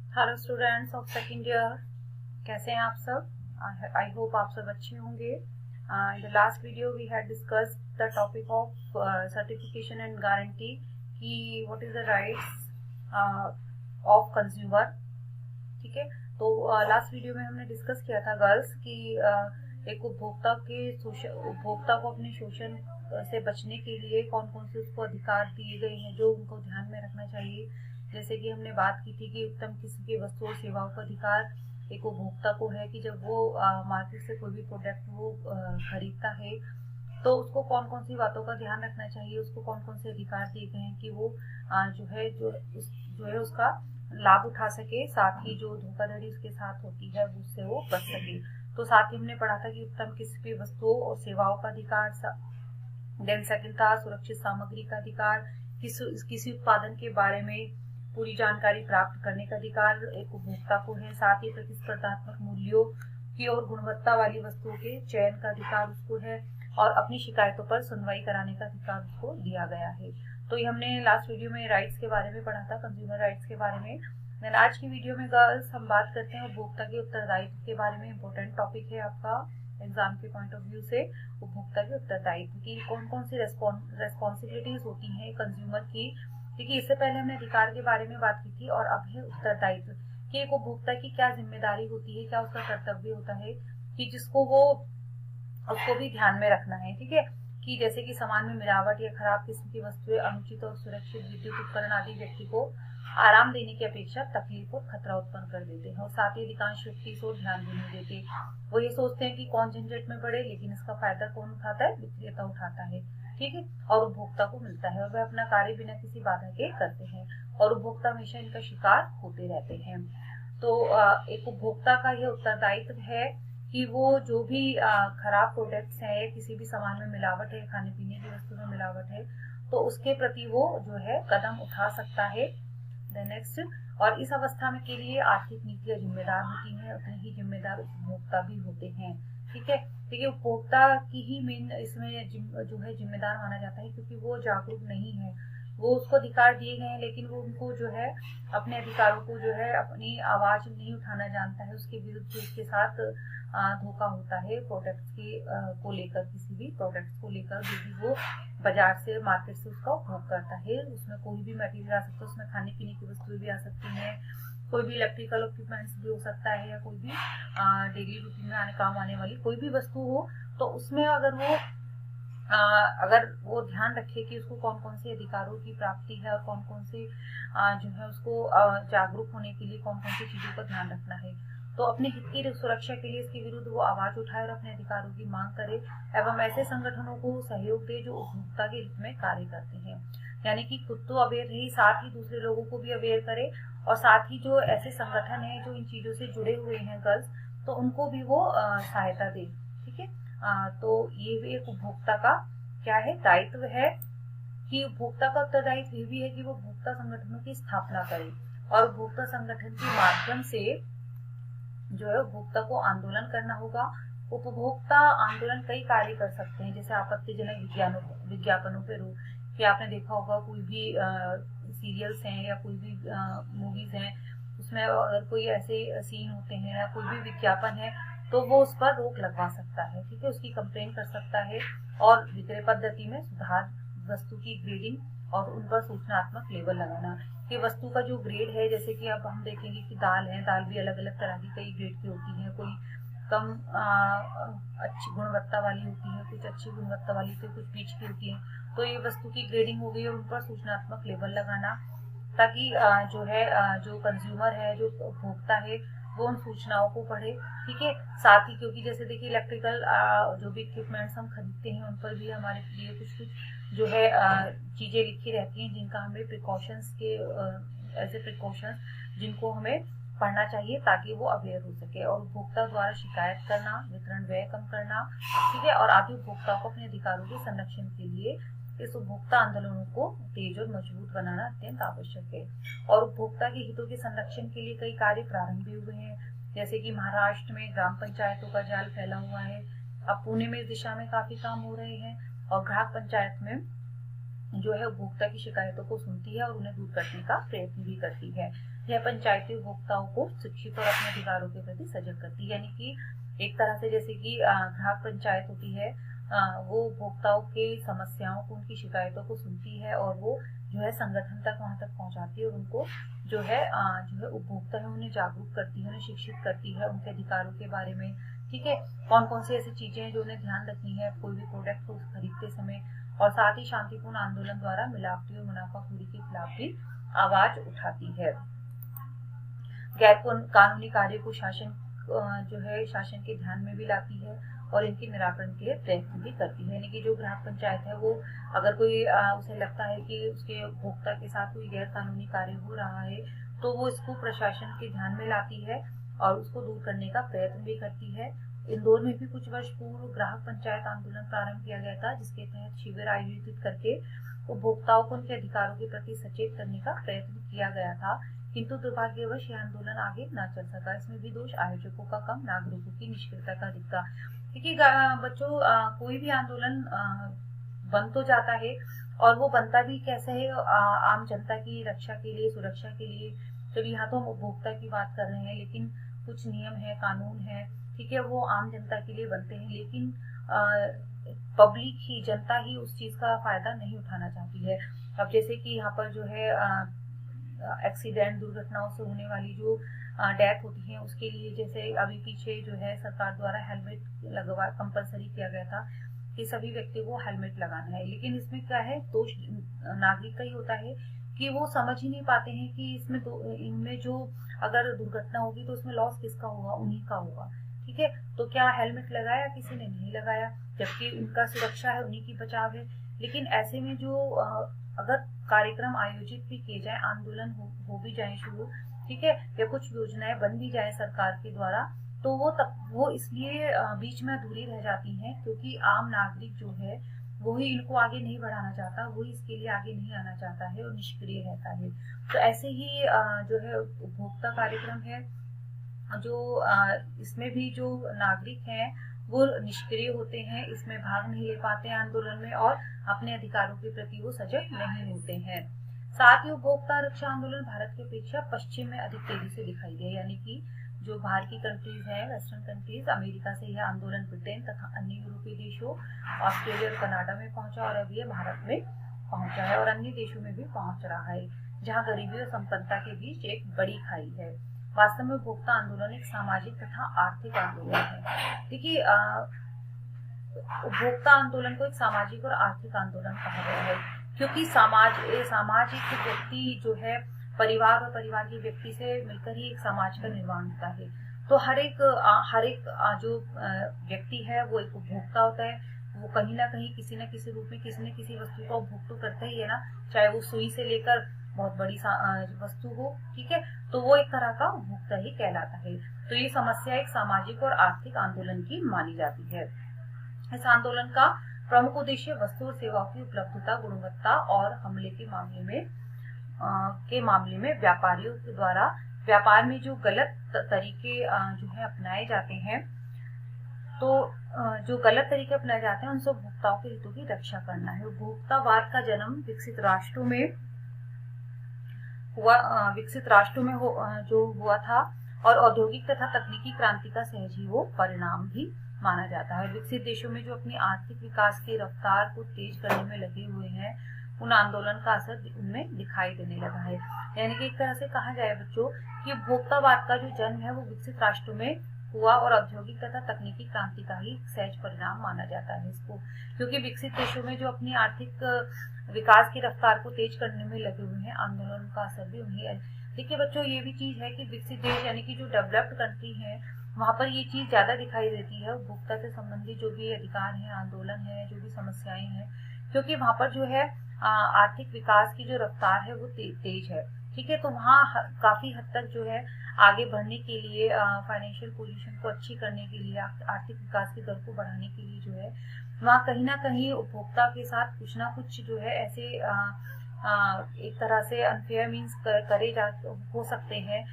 Hello students of second year, कैसे हैं आप सब? आई होप आप सब अच्छे होंगे। In the last video we had discuss the topic of certification and guarantee कि what is the rights of consumer. ठीक है, तो लास्ट वीडियो में हमने डिस्कस किया था गर्ल्स कि एक उपभोक्ता को अपने शोषण से बचने के लिए कौन कौन से उसको अधिकार दिए गए हैं जो उनको ध्यान में रखना चाहिए। जैसे कि हमने बात की थी कि उत्तम किस्म की वस्तु और सेवाओं का अधिकार एक उपभोक्ता को है कि जब वो मार्केट से कोई भी प्रोडक्ट वो खरीदता है तो उसको कौन कौन सी बातों का ध्यान रखना चाहिए, उसको कौन कौन से अधिकार दिए गए हैं कि वो जो है उसका लाभ उठा सके, साथ ही जो धोखाधड़ी उसके साथ होती है उससे वो बच सके। तो साथ ही हमने पढ़ा था कि उत्तम किसी भी वस्तुओं और सेवाओं का अधिकार, देन सेकंड था सुरक्षित सामग्री का अधिकार, किसी उत्पादन के बारे में पूरी जानकारी प्राप्त करने का अधिकार एक उपभोक्ता को है, साथ ही प्रतिस्पर्धात्मक मूल्यों की और गुणवत्ता वाली वस्तुओं के चयन का अधिकार उसको है, और अपनी शिकायतों पर सुनवाई कराने का अधिकार उसको दिया गया है। तो ये हमने लास्ट वीडियो में राइट्स के बारे में पढ़ा था, कंज्यूमर राइट्स के बारे में। देन आज की वीडियो में गर्ल्स हम बात करते हैं उपभोक्ता के उत्तरदायित्व के बारे में। इम्पोर्टेंट टॉपिक है आपका एग्जाम के पॉइंट ऑफ व्यू से, उपभोक्ता के उत्तरदायित्व की कौन कौन सी रेस्पॉन्सिबिलिटीज होती हैं कंज्यूमर की। देखिए, इससे पहले हमने अधिकार के बारे में बात की थी और अब है उत्तरदायित्व कि एक उपभोक्ता की क्या जिम्मेदारी होती है, क्या उसका कर्तव्य होता है कि जिसको वो उसको भी ध्यान में रखना है। ठीक है, कि जैसे कि सामान में मिलावट या खराब किस्म की वस्तुएं अनुचित और सुरक्षित विद्युत उपकरण आदि व्यक्ति को आराम देने की अपेक्षा तकलीफ और खतरा उत्पन्न कर देते हैं, और साथ ही अधिकांश व्यक्ति इस ओर ध्यान भी नहीं देते। वो ये सोचते हैं कि कौन झंझट में पड़े, लेकिन इसका फायदा कौन उठाता है? विक्रेता उठाता है। ठीक है, और उपभोक्ता को मिलता है और वह अपना कार्य बिना किसी बाधा के करते हैं, और उपभोक्ता हमेशा इनका शिकार होते रहते हैं। तो एक उपभोक्ता का यह उत्तरदायित्व है कि वो जो भी खराब प्रोडक्ट्स हैं या किसी भी सामान में मिलावट है, खाने पीने की वस्तु में मिलावट है, तो उसके प्रति वो जो है कदम उठा सकता है। नेक्स्ट, और इस अवस्था में के लिए आर्थिक नीतियां जिम्मेदार होती हैं, उतने ही जिम्मेदार उपभोक्ता भी होते हैं। ठीक है, देखिए उपभोक्ता की ही मेन इसमें जो है जिम्मेदार माना जाता है, क्योंकि वो जागरूक नहीं है। वो उसको अधिकार दिए गए हैं लेकिन वो उनको जो है अपने अधिकारों को जो है अपनी आवाज नहीं उठाना जानता है। उसके विरुद्ध जो उसके साथ धोखा होता है प्रोडक्ट्स के को लेकर, किसी भी प्रोडक्ट्स को लेकर जो भी वो बाजार से मार्केट से उसका उपभोग करता है। उसमें कोई भी मटेरियल आ सकता है, उसमें खाने पीने की वस्तुएं भी आ सकती हैं, कोई भी इलेक्ट्रिकल इक्विपमेंट्स भी हो सकता है, या कोई भी डेली रूटीन में आने काम आने वाली कोई भी वस्तु हो, तो उसमें अगर वो ध्यान रखे कि उसको कौन कौन से अधिकारों की प्राप्ति है और कौन कौन से जो है उसको जागरूक होने के लिए कौन कौन सी चीजों का ध्यान रखना है, तो अपने हित की सुरक्षा के लिए इसके विरुद्ध वो आवाज उठाए और अपने अधिकारों की मांग करे एवं ऐसे संगठनों को सहयोग दे जो उपभोक्ता के हित में कार्य करते हैं। यानी कि खुद तो अवेयर रही, साथ ही दूसरे लोगों को भी अवेयर करे, और साथ ही जो ऐसे संगठन है जो इन चीजों से जुड़े हुए हैं गर्ल्स, तो उनको भी वो सहायता दे। ठीक है, तो ये भी एक उपभोक्ता का क्या है, दायित्व है कि उपभोक्ता का उत्तरदायित्व ये भी है कि वो उपभोक्ता संगठनों की स्थापना करे, और उपभोक्ता संगठन के माध्यम से जो है उपभोक्ता को आंदोलन करना होगा। उपभोक्ता आंदोलन कई कार्य कर सकते हैं, जैसे आपत्तिजनक विज्ञापनों पे रोक, कि आपने देखा होगा कोई भी सीरियल्स हैं या कोई भी मूवीज हैं, उसमें अगर कोई ऐसे सीन होते हैं या कोई भी विज्ञापन है तो वो उस पर रोक लगवा सकता है। ठीक है, उसकी कंप्लेन कर सकता है, और विक्रय पद्धति में सुधार, वस्तु की ग्रेडिंग और उन पर सूचनात्मक लेबल लगाना कि वस्तु का जो ग्रेड है, जैसे कि अब हम देखेंगे कि दाल है, दाल भी अलग अलग तरह की कई ग्रेड की होती है, कोई कम अच्छी गुणवत्ता वाली होती है, कुछ अच्छी गुणवत्ता वाली तो कुछ बीच की होती है। तो ये वस्तु की ग्रेडिंग हो गई और उन पर सूचनात्मक लेबल लगाना, ताकि जो है जो कंज्यूमर है, जो उपभोक्ता है, वो उन सूचनाओं को पढ़े। ठीक है, साथ ही क्योंकि जैसे देखिए इलेक्ट्रिकल जो भी इक्विपमेंट्स हम खरीदते हैं उन पर भी हमारे लिए कुछ कुछ जो है चीजें लिखी रहती हैं जिनका हमें प्रिकॉशंस के ऐसे प्रिकॉशंस जिनको हमें पढ़ना चाहिए ताकि वो अवेयर हो सके, और उपभोक्ता द्वारा शिकायत करना, वितरण व्यय कम करना। ठीक है, और आदि उपभोक्ताओं को अपने अधिकारों के संरक्षण के लिए इस उपभोक्ता आंदोलनों को तेज और मजबूत बनाना अत्यंत आवश्यक है। और उपभोक्ता के हितों के संरक्षण के लिए कई कार्य प्रारंभ भी हुए हैं, जैसे कि महाराष्ट्र में ग्राम पंचायतों का जाल फैला हुआ है, अब पुणे में इस दिशा में काफी काम हो रहे हैं, और ग्राहक पंचायत में जो है उपभोक्ता की शिकायतों को सुनती है और उन्हें दूर करने का प्रयत्न भी करती है। यह पंचायती उपभोक्ताओं को शिक्षित और अपने अधिकारों के प्रति सजग करती है। यानी कि एक तरह से जैसे कि ग्राहक पंचायत होती है, वो उपभोक्ताओं के समस्याओं को, उनकी शिकायतों को सुनती है और वो जो है संगठन तक वहां तक पहुंचाती है और उनको जो है उपभोक्ता है उन्हें जागरूक करती है, उन्हें शिक्षित करती है उनके अधिकारों के बारे में। ठीक है, कौन कौन सी ऐसी चीजें हैं जो उन्हें ध्यान रखनी है कोई भी प्रोडक्ट को खरीदते समय, और साथ ही शांतिपूर्ण आंदोलन द्वारा मिलावटी और मुनाफाखोरी के खिलाफ भी आवाज उठाती है। गैर कानूनी कार्य को शासन शासन के ध्यान में भी लाती है और इनके निराकरण के लिए प्रयत्न भी करती है। यानी कि जो ग्राहक पंचायत है वो अगर कोई उसे लगता है कि उसके उपभोक्ता के साथ कोई गैर कानूनी कार्य हो रहा है तो वो इसको प्रशासन के ध्यान में लाती है और उसको दूर करने का प्रयत्न भी करती है। इंदौर में भी कुछ वर्ष पूर्व ग्राहक पंचायत आंदोलन प्रारंभ किया गया था, जिसके तहत शिविर आयोजित करके उपभोक्ताओं को उनके अधिकारों के प्रति सचेत करने का प्रयत्न किया गया था, किंतु दुर्भाग्यवश यह आंदोलन आगे न चल सका। इसमें भी दोष आयोजकों का कम, नागरिकों की निष्क्रियता का दिखता। क्योंकि बच्चों कोई भी आंदोलन बन तो जाता है और वो बनता भी कैसे है, आम जनता की रक्षा के लिए, सुरक्षा के लिए। चलिए यहाँ तो हम उपभोक्ता की बात कर रहे हैं, लेकिन कुछ नियम है, कानून है, ठीक है, वो आम जनता के लिए बनते हैं, लेकिन पब्लिक ही, जनता ही उस चीज का फायदा नहीं उठाना चाहती है। अब जैसे कि यहाँ पर जो है एक्सीडेंट, दुर्घटनाओं से होने वाली जो डेथ होती है उसके लिए जैसे अभी पीछे जो है सरकार द्वारा हेलमेट कंपलसरी किया गया था कि सभी व्यक्ति को हेलमेट लगाना है, लेकिन इसमें क्या है, दोष नागरिक का ही होता है कि वो समझ ही नहीं पाते हैं कि इसमें इनमें जो अगर दुर्घटना होगी तो उसमें लॉस किसका होगा, उन्हीं का होगा। ठीक है, तो क्या हेलमेट लगाया, किसी ने नहीं लगाया, जबकि उनका सुरक्षा है, उन्हीं की बचाव है। लेकिन ऐसे में जो अगर कार्यक्रम आयोजित भी किए जाए, आंदोलन हो भी जाए शुरू, ठीक है, या कुछ योजनाएं बन भी जाए सरकार के द्वारा, तो वो इसलिए बीच में अधूरी रह जाती हैं क्योंकि आम नागरिक जो है वही इनको आगे नहीं बढ़ाना चाहता, वही इसके लिए आगे नहीं आना चाहता है और निष्क्रिय रहता है। तो ऐसे ही जो है उपभोक्ता कार्यक्रम है, जो इसमें भी जो नागरिक हैं वो निष्क्रिय होते हैं, इसमें भाग नहीं ले पाते हैं आंदोलन में और अपने अधिकारों के प्रति वो सजग नहीं होते हैं। साथ ही उपभोक्ता रक्षा आंदोलन भारत की अपेक्षा पश्चिम में अधिक तेजी से दिखाई दिया, यानी कि जो बाहर की कंट्रीज है, वेस्टर्न कंट्रीज, अमेरिका से यह आंदोलन ब्रिटेन तथा अन्य यूरोपीय देशों, ऑस्ट्रेलिया और कनाडा में पहुंचा और अब ये भारत में पहुंचा है और अन्य देशों में भी पहुंच रहा है, जहाँ गरीबी और संपन्नता के बीच एक बड़ी खाई है। वास्तव में उपभोक्ता आंदोलन एक सामाजिक तथा आर्थिक आंदोलन है। देखिए, उपभोक्ता आंदोलन को एक सामाजिक और आर्थिक आंदोलन कहा गया है क्योंकि सामाजिक व्यक्ति जो है परिवार और परिवार के व्यक्ति से मिलकर ही एक समाज का निर्माण होता है। तो हर एक जो व्यक्ति है वो एक उपभोक्ता होता है, वो कहीं ना कहीं किसी न किसी रूप में किसी न किसी वस्तु का उपभोग तो करता ही है ना, चाहे वो सुई से लेकर बहुत बड़ी वस्तु हो, ठीक है, तो वो एक तरह का उपभोक्ता ही कहलाता है। तो ये समस्या एक सामाजिक और आर्थिक आंदोलन की मानी जाती है। इस आंदोलन का प्रमुख उद्देश्य वस्तु और सेवाओं की उपलब्धता, गुणवत्ता और हमले के मामले में व्यापारियों के द्वारा व्यापार में जो गलत तरीके जो है अपनाए जाते हैं, तो जो गलत तरीके अपनाए जाते हैं उनसे उपभोक्ताओं के हितों की रक्षा करना है। उपभोक्तावाद का जन्म विकसित राष्ट्रों में जो हुआ था और औद्योगिक तथा तकनीकी क्रांति का सहज ही वो परिणाम भी माना जाता है। विकसित देशों में जो अपनी आर्थिक विकास की रफ्तार को तेज करने में लगे हुए हैं, उन आंदोलन का असर उनमें दिखाई देने लगा है। यानी कि एक तरह से कहा जाए बच्चों कि उपभोक्तावाद का जो जन्म है वो विकसित राष्ट्रों में हुआ और औद्योगिक तथा तकनीकी क्रांति का ही सहज परिणाम माना जाता है इसको, क्योंकि विकसित देशों में जो अपनी आर्थिक विकास की रफ्तार को तेज करने में लगे हुए हैं, आंदोलन का असर भी उन्हें है। देखिए बच्चों, ये भी चीज है कि विकसित देश यानी कि जो डेवलप्ड कंट्री है वहां पर ये चीज ज्यादा दिखाई देती है, उपभोक्ता से संबंधित जो भी अधिकार है, आंदोलन है, जो भी समस्याएं हैं, क्योंकि वहां पर जो है आर्थिक विकास की जो रफ्तार है वो तेज है। ठीक है, तो वहाँ काफी हद तक जो है आगे बढ़ने के लिए, फाइनेंशियल पोजीशन को अच्छी करने के लिए, आर्थिक विकास की दर को बढ़ाने के लिए जो है वहाँ कहीं ना कहीं उपभोक्ता के साथ कुछ ना कुछ जो है ऐसे एक तरह से अनफेयर मीन्स करे हो सकते हैं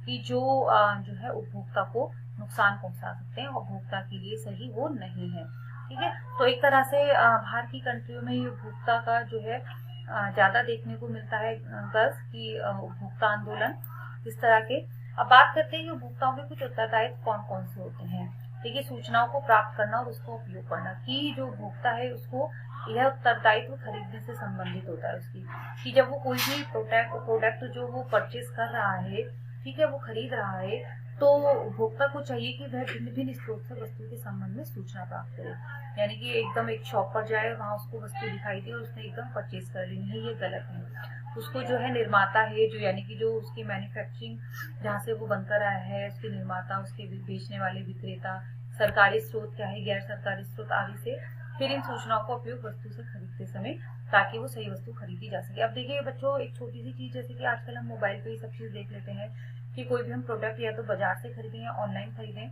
कि जो है उपभोक्ता को नुकसान पहुंचा सकते हैं, उपभोक्ता के लिए सही वो नहीं है। ठीक है, तो एक तरह से बाहर की कंट्रियों में ये उपभोक्ता का जो है ज्यादा देखने को मिलता है गर्ल्स की उपभोक्ता आंदोलन, इस तरह के। अब बात करते हैं कि उपभोक्ताओं के कुछ उत्तरदायित्व कौन कौन से होते हैं। देखिए, सूचनाओं को प्राप्त करना और उसका उपयोग करना, कि जो उपभोक्ता है उसको यह उत्तरदायित्व खरीदने से संबंधित होता है उसकी, कि जब वो कोई भी प्रोडक्ट जो वो परचेस कर रहा है, ठीक है, वो खरीद रहा है, तो उपभोक्ता को चाहिए कि वह भिन्न भिन्न स्रोत से वस्तु के संबंध में सूचना प्राप्त करे। यानी कि एकदम एक शॉप पर जाए, वहां उसको वस्तु दिखाई दी और उसने एकदम परचेज कर ली, नहीं, ये गलत है। उसको जो है निर्माता है, जो यानी कि जो उसकी मैन्युफैक्चरिंग जहाँ से वो बनकर आया है, उसके निर्माता, उसके बेचने वाले विक्रेता, सरकारी स्रोत क्या है, गैर सरकारी स्रोत आदि से फिर इन सूचनाओं का उपयोग वस्तु से खरीदते समय, ताकि वो सही वस्तु खरीदी जा सके। अब देखिए बच्चों, एक छोटी सी चीज, जैसे कि आजकल हम मोबाइल पे ही सब चीज देख लेते हैं कि कोई भी हम प्रोडक्ट या तो बाजार से खरीदें या ऑनलाइन खरीदें,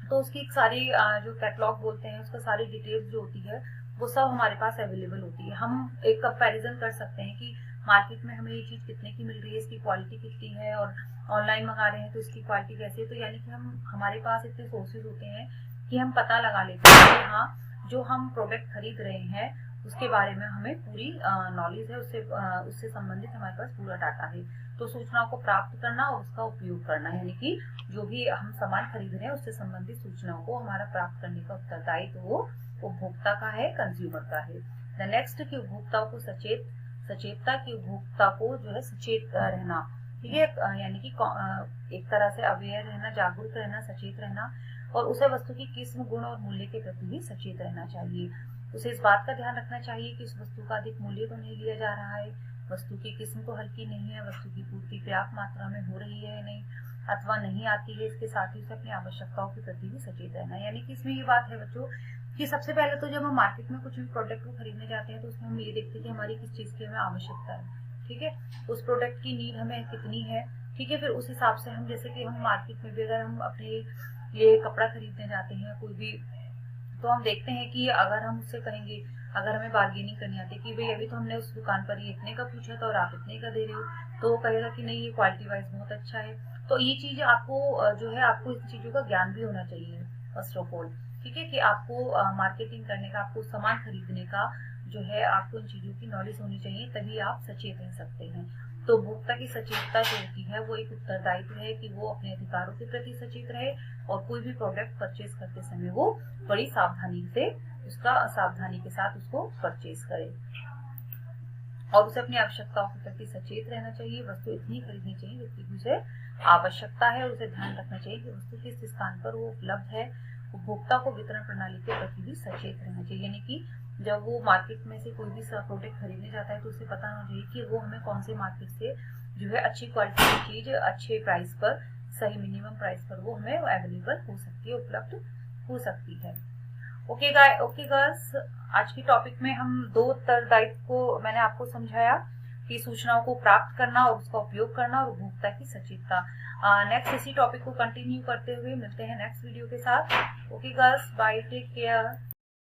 तो उसकी एक सारी जो कैटलॉग बोलते हैं, उसका सारी डिटेल्स जो होती है वो सब हमारे पास अवेलेबल होती है। हम एक कंपैरिजन कर सकते हैं कि मार्केट में हमें ये चीज कितने की मिल रही है, इसकी क्वालिटी कितनी है, और ऑनलाइन मंगा रहे हैं तो इसकी क्वालिटी कैसी है। तो यानी कि हमारे पास इतने सोर्सेज होते हैं कि हम पता लगा लेते हैं कि हाँ, जो हम प्रोडक्ट खरीद रहे हैं उसके बारे में हमें पूरी नॉलेज है, उससे संबंधित हमारे पास पूरा डाटा है। तो सूचनाओं को प्राप्त करना और उसका उपयोग करना, यानी कि जो भी हम सामान खरीद रहे हैं उससे संबंधित सूचनाओं को हमारा प्राप्त करने का उत्तरदायित्व वो उपभोक्ता का है, कंज्यूमर का है। द नेक्स्ट की उपभोक्ताओं को सचेतता की उपभोक्ता को जो है सचेत रहना, ठीक है, यानी कि एक तरह से अवेयर रहना, जागरूक रहना, सचेत रहना, और उसे वस्तु की किस्म, गुण और मूल्य के प्रति भी सचेत रहना चाहिए। उसे इस बात का ध्यान रखना चाहिए कि उस वस्तु का अधिक मूल्य तो नहीं लिया जा रहा है, वस्तु की किस्म तो हल्की नहीं है, वस्तु की पूर्ति पर्याप्त मात्रा में हो रही है नहीं, अथवा नहीं आती है। इसके साथ ही उसे अपनी आवश्यकताओं के प्रति भी सचेत रहना। यानी कि इसमें ये बात है बच्चों कि सबसे पहले तो जब हम मार्केट में कुछ भी प्रोडक्ट को खरीदने जाते हैं तो उसमें हम ये देखते हैं कि हमारी किस चीज की हमें आवश्यकता है, ठीक है, उस प्रोडक्ट की नीड हमें कितनी है, ठीक है। फिर उस हिसाब से हम, जैसे कि हम मार्केट में भी अगर हम अपने लिए कपड़ा खरीदने जाते हैं कोई भी, तो हम देखते हैं कि अगर हम उससे कहेंगे, अगर हमें बार्गेनिंग करनी आती है कि भाई अभी तो हमने उस दुकान पर ये इतने का पूछा था और आप इतने का दे रहे हो, तो वो कहेगा कि नहीं, ये क्वालिटी वाइज बहुत अच्छा है। तो ये चीज आपको जो है, आपको इस चीजों का ज्ञान भी होना चाहिए फर्स्ट ऑफ ऑल, ठीक है, कि आपको मार्केटिंग करने का, आपको सामान खरीदने का जो है, आपको इन चीजों की नॉलेज होनी चाहिए, तभी आप सचेत रह सकते हैं। तो उपभोक्ता की सचेतता जो होती है वो एक उत्तरदायित्व है कि वो अपने अधिकारों के प्रति सचेत रहे और कोई भी प्रोडक्ट परचेज करते समय वो बड़ी सावधानी के साथ उसको परचेज करे, और उसे अपनी आवश्यकताओं के प्रति सचेत रहना चाहिए। वस्तु इतनी खरीदनी चाहिए जितनी उसे आवश्यकता है, और उसे ध्यान रखना चाहिए कि वस्तु किस स्थान पर वो उपलब्ध है। उपभोक्ता को वितरण प्रणाली के प्रति भी सचेत रहना चाहिए, यानी कि जब वो मार्केट में से कोई भी प्रोडक्ट खरीदने जाता है तो उसे पता होना चाहिए कि वो हमें कौन से मार्केट से जो है अच्छी क्वालिटी की चीज अच्छे प्राइस पर, सही मिनिमम प्राइस पर वो हमें अवेलेबल हो सकती है, उपलब्ध हो सकती है। ओके गर्ल्स, आज की टॉपिक में हम 2 उत्तरदायित्व को मैंने आपको समझाया कि सूचनाओं को प्राप्त करना और उसका उपयोग करना, और उपभोक्ता की सचेतता। नेक्स्ट इसी टॉपिक को कंटिन्यू करते हुए मिलते हैं नेक्स्ट वीडियो के साथ। Okay girls, bye, take care.